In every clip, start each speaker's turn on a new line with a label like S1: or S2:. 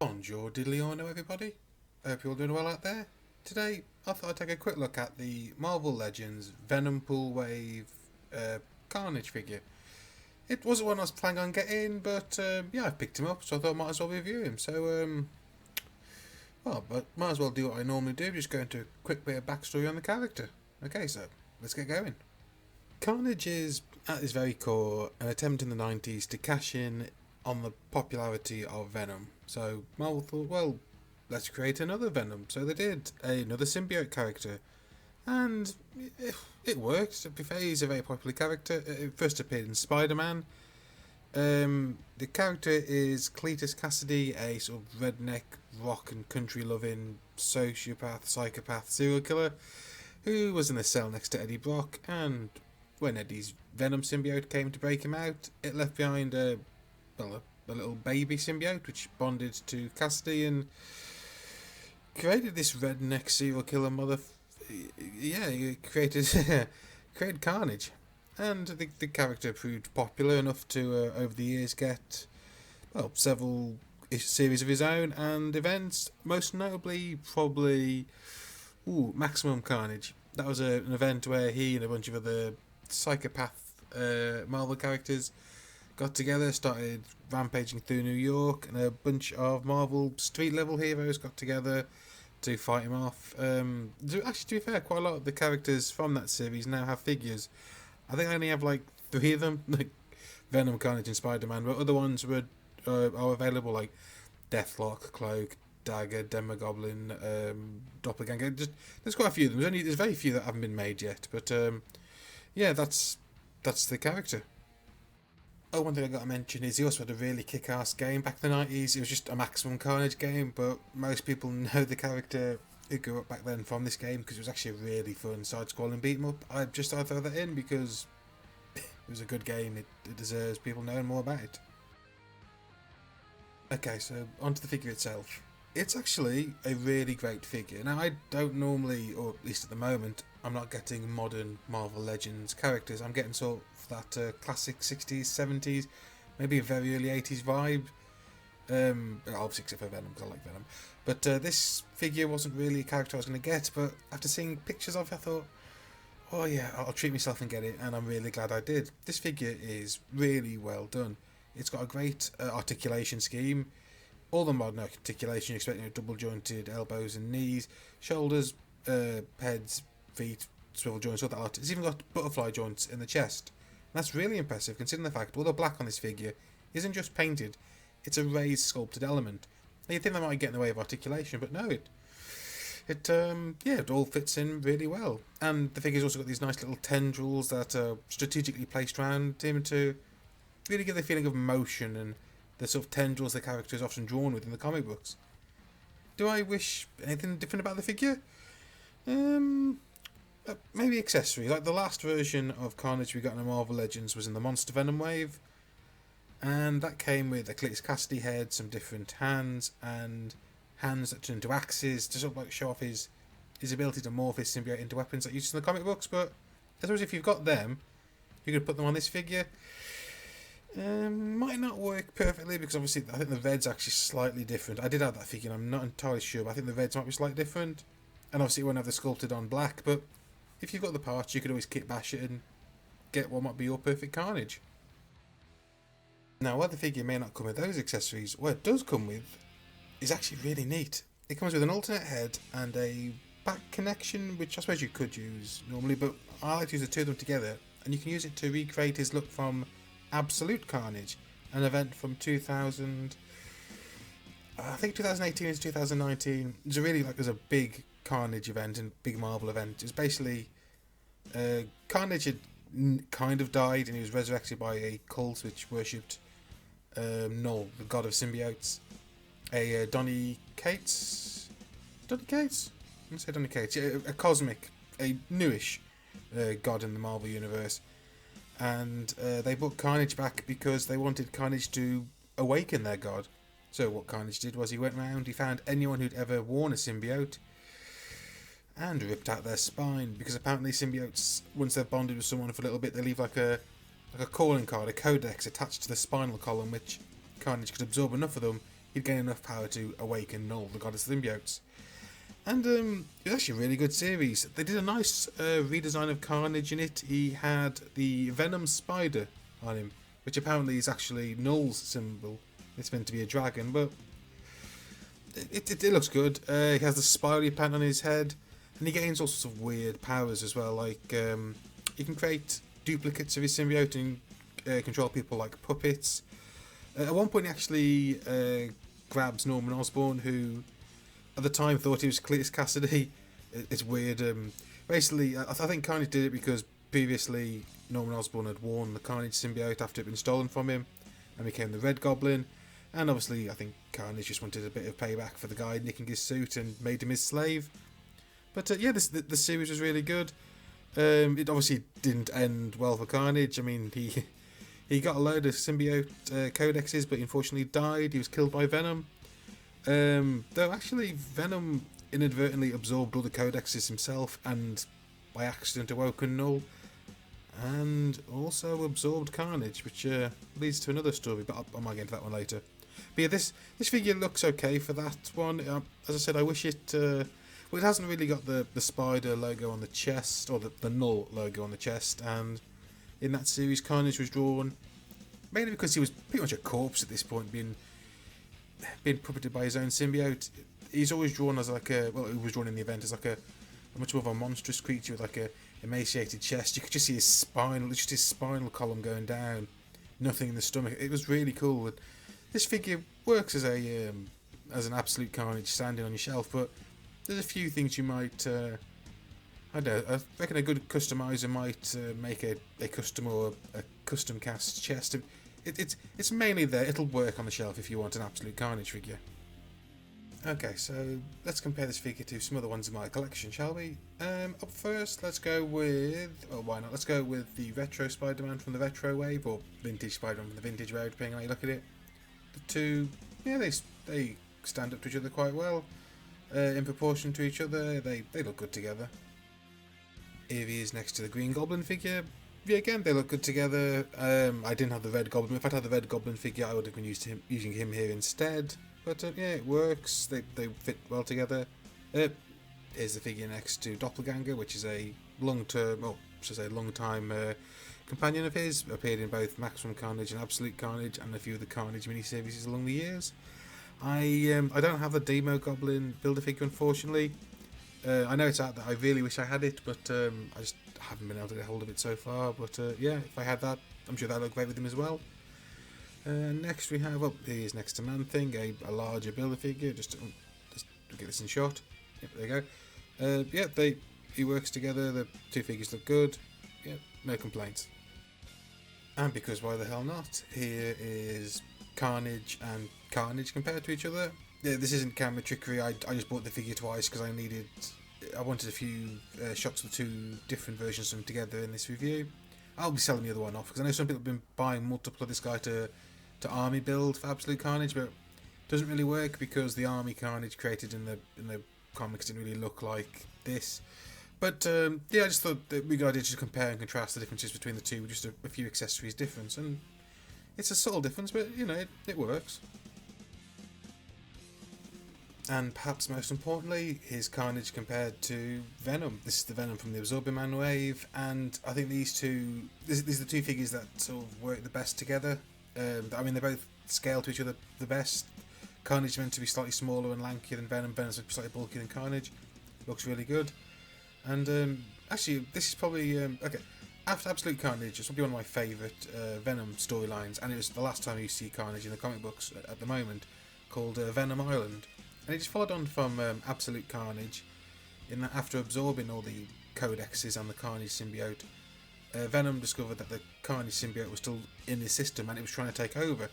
S1: Bonjour diddly-orno everybody, hope you're all doing well out there. Today I thought I'd take a quick look at the Marvel Legends Venompool Wave Carnage figure. It wasn't one I was planning on getting, but yeah, I picked him up, so I thought I might as well review him. But might as well do what I normally do, just go into a quick bit of backstory on the character. Okay, so let's get going. Carnage is, at its very core, an attempt in the 90s to cash in on the popularity of Venom. So Marvel thought, well, let's create another Venom. So they did another symbiote character, and it worked. To be fair, he's a very popular character. It first appeared in Spider-Man. The character is Cletus Cassidy, a sort of redneck, rock and country-loving sociopath, psychopath, serial killer, who was in a cell next to Eddie Brock, and when Eddie's Venom symbiote came to break him out, it left behind a little baby symbiote which bonded to Cassidy and created this redneck serial killer he created Carnage. And the character proved popular enough to, over the years, get several series of his own and events, most notably probably Maximum Carnage. That was an event where he and a bunch of other psychopath Marvel characters got together, started rampaging through New York, and a bunch of Marvel street level heroes got together to fight him off. Actually, to be fair, quite a lot of the characters from that series now have figures. I think I only have like 3 of them, like Venom, Carnage, and Spider-Man, but other ones are available, like Deathlock, Cloak, Dagger, Demogoblin, Doppelganger. There's quite a few of them. There's very few that haven't been made yet, but yeah, that's the character. Oh, one thing I got to mention is he also had a really kick-ass game back in the 90s. It was just a Maximum Carnage game, but most people know the character who grew up back then from this game because it was actually a really fun side-scrolling beat-em-up. I just thought I'd throw that in because it was a good game. It deserves people knowing more about it. Okay, so onto the figure itself. It's actually a really great figure. Now, I don't normally, or at least at the moment, I'm not getting modern Marvel Legends characters. I'm getting sort of that classic 60s, 70s, maybe a very early 80s vibe. Obviously except for Venom, because I like Venom. But this figure wasn't really a character I was going to get, but after seeing pictures of it, I thought, oh yeah, I'll treat myself and get it, and I'm really glad I did. This figure is really well done. It's got a great articulation scheme. All the modern articulation, you're expecting double jointed elbows and knees, shoulders, heads, feet, swivel joints, all that lot. It's even got butterfly joints in the chest. And that's really impressive considering the fact all the black on this figure isn't just painted, it's a raised sculpted element. Now you'd think that might get in the way of articulation, but no, it all fits in really well. And the figure's also got these nice little tendrils that are strategically placed around him to really give the feeling of motion and the sort of tendrils the character is often drawn with in the comic books. Do I wish anything different about the figure? Maybe accessories. Like the last version of Carnage we got in the Marvel Legends was in the Monster Venom wave, and that came with a Cletus Cassidy head, some different hands, and hands that turn into axes to sort of like show off his ability to morph his symbiote into weapons that you use in the comic books. But I suppose if you've got them, you could put them on this figure. Might not work perfectly because obviously I think the red's actually slightly different. I did have that figure and I'm not entirely sure, but I think the reds might be slightly different. And obviously it won't have the sculpted on black, but if you've got the parts you could always kit bash it and get what might be your perfect Carnage. Now while the figure may not come with those accessories, what it does come with is actually really neat. It comes with an alternate head and a back connection, which I suppose you could use normally, but I like to use the two of them together, and you can use it to recreate his look from Absolute Carnage, an event from 2000, I think 2018 to 2019. It was there's a big Carnage event and big Marvel event. It was basically Carnage had kind of died and he was resurrected by a cult which worshipped Null, the god of symbiotes. Donny Cates? I'm going to say Donny Cates. A cosmic, a newish god in the Marvel universe. And they brought Carnage back because they wanted Carnage to awaken their god. So what Carnage did was he went round, he found anyone who'd ever worn a symbiote and ripped out their spine, because apparently symbiotes, once they've bonded with someone for a little bit, they leave like a calling card, a codex attached to the spinal column, which Carnage could absorb enough of them he'd gain enough power to awaken Null, the goddess of symbiotes. And it was actually a really good series. They did a nice redesign of Carnage in it. He had the Venom spider on him, which apparently is actually Null's symbol. It's meant to be a dragon, but it looks good. He has the spirally plant on his head, and he gains all sorts of weird powers as well. Like he can create duplicates of his symbiote and control people like puppets. At one point, he actually grabs Norman Osborn, who at the time thought he was Cletus Cassidy. It's weird. Basically, I think Carnage did it because previously Norman Osborn had worn the Carnage symbiote after it had been stolen from him and became the Red Goblin. And obviously, I think Carnage just wanted a bit of payback for the guy nicking his suit and made him his slave. But yeah, the series was really good. It obviously didn't end well for Carnage. I mean, he got a load of symbiote codexes, but unfortunately died. He was killed by Venom. Though actually, Venom inadvertently absorbed all the codexes himself and by accident awoken Null, and also absorbed Carnage, which leads to another story, but I might get into that one later. But yeah, this figure looks okay for that one. As I said, I wish it... well, it hasn't really got the spider logo on the chest, or the Null logo on the chest, and in that series, Carnage was drawn mainly because he was pretty much a corpse at this point, being puppeted by his own symbiote. He's always drawn as like a... well, he was drawn in the event as like a much more of a monstrous creature with like a emaciated chest. You could just see his spine, just his spinal column going down, nothing in the stomach. It was really cool. And this figure works as an absolute Carnage standing on your shelf, but there's a few things you might... I don't know, I reckon a good customizer might make a custom or a custom cast chest. It's mainly there. It'll work on the shelf if you want an absolute Carnage figure. Okay, so let's compare this figure to some other ones in my collection, shall we? Up first, let's go with... oh, why not? Let's go with the Retro Spider-Man from the Retro Wave, or Vintage Spider-Man from the Vintage Wave, depending on how you look at it. The two, yeah, they stand up to each other quite well. In proportion to each other, they look good together. Here he is next to the Green Goblin figure. Yeah, again, they look good together. I didn't have the Red Goblin. If I'd had the Red Goblin figure, I would have been using him here instead. But yeah, it works. They fit well together. Here's the figure next to Doppelganger, which is a long-time companion of his. Appeared in both Maximum Carnage and Absolute Carnage, and a few of the Carnage miniseries along the years. I don't have the Demo Goblin Build-A-Figure, unfortunately. I know it's out there. I really wish I had it, but I just haven't been able to get hold of it so far. But yeah, if I had that, I'm sure that'd look great with him as well. Next we have up here is next to Man-Thing, a larger Build-A-Figure. Just to get this in shot. Yep, there you go. Yeah, he works together. The two figures look good. Yeah, no complaints. And because why the hell not? Here is Carnage and Carnage compared to each other. Yeah, this isn't camera trickery. I just bought the figure twice because I wanted a few shots of the two different versions of them together in this review. I'll be selling the other one off because I know some people have been buying multiple of this guy to army build for Absolute Carnage, but it doesn't really work because the army Carnage created in the comics didn't really look like this. But yeah, I just thought that we got to just compare and contrast the differences between the two with just a few accessories difference, and it's a subtle difference, but you know it works. And perhaps most importantly, here's Carnage compared to Venom. This is the Venom from the Absorbing Man wave, and I think these are the two figures that sort of work the best together. I mean, they both scale to each other the best. Carnage is meant to be slightly smaller and lankier than Venom. Venom's meant to be slightly bulkier than Carnage. Looks really good. And actually, this is probably... okay, after Absolute Carnage, it's probably one of my favourite Venom storylines, and it was the last time you see Carnage in the comic books at the moment, called Venom Island. And it just followed on from Absolute Carnage, in that after absorbing all the codexes and the Carnage symbiote, Venom discovered that the Carnage symbiote was still in his system and it was trying to take over.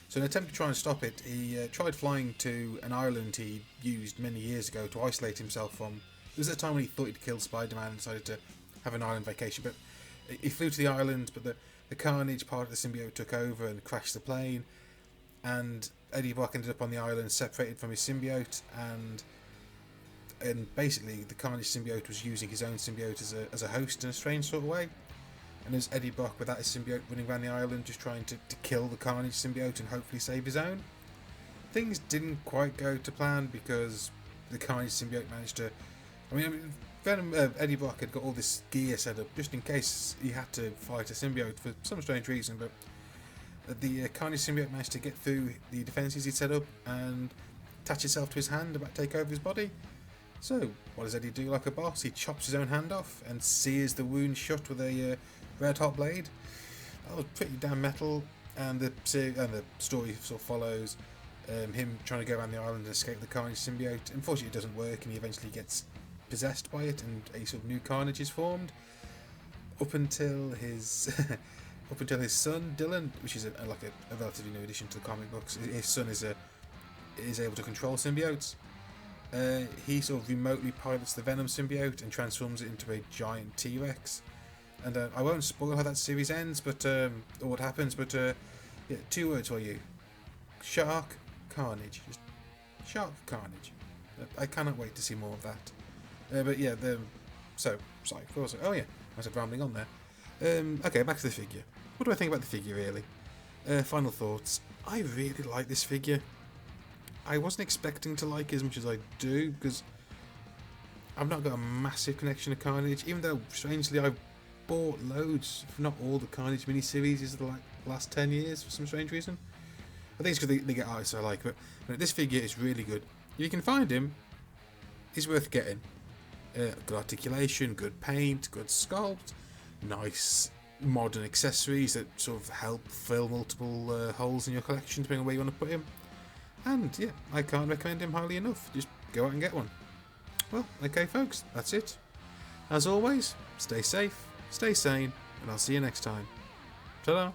S1: So in an attempt to try and stop it, he tried flying to an island he used many years ago to isolate himself from. It was at a time when he thought he'd killed Spider-Man and decided to have an island vacation, but he flew to the island, but the Carnage part of the symbiote took over and crashed the plane, and Eddie Brock ended up on the island separated from his symbiote, and basically the Carnage symbiote was using his own symbiote as a host in a strange sort of way. And there's Eddie Brock without his symbiote running around the island just trying to kill the Carnage symbiote and hopefully save his own. things didn't quite go to plan because the Carnage symbiote managed to. Eddie Brock had got all this gear set up just in case he had to fight a symbiote for some strange reason, but the Carnage symbiote managed to get through the defences he'd set up and attach itself to his hand, about to take over his body. So, what does Eddie do like a boss? He chops his own hand off and sears the wound shut with a red hot blade. That was pretty damn metal, and the story sort of follows him trying to go around the island and escape the Carnage symbiote. Unfortunately, it doesn't work, and he eventually gets possessed by it, and a sort of new Carnage is formed. Up until his son Dylan, which is a relatively new addition to the comic books, his son is able to control symbiotes. He sort of remotely pilots the Venom symbiote and transforms it into a giant T-Rex. And I won't spoil how that series ends, but or what happens. But yeah, 2 words for you: Shark Carnage. Just Shark Carnage. I cannot wait to see more of that. But yeah, sorry, of course. Oh yeah, I was rambling on there. Okay, back to the figure. What do I think about the figure, really? Final thoughts. I really like this figure. I wasn't expecting to like it as much as I do, because I've not got a massive connection to Carnage, even though, strangely, I've bought loads, if not all, the Carnage miniseries of the last 10 years for some strange reason. I think it's because they get artists I like, but this figure is really good. If you can find him, he's worth getting. Good articulation, good paint, good sculpt, nice modern accessories that sort of help fill multiple holes in your collection depending on where you want to put him. And yeah, I can't recommend him highly enough. Just go out and get one. Well, okay folks, that's it. As always, stay safe, stay sane, and I'll see you next time. Ta-da!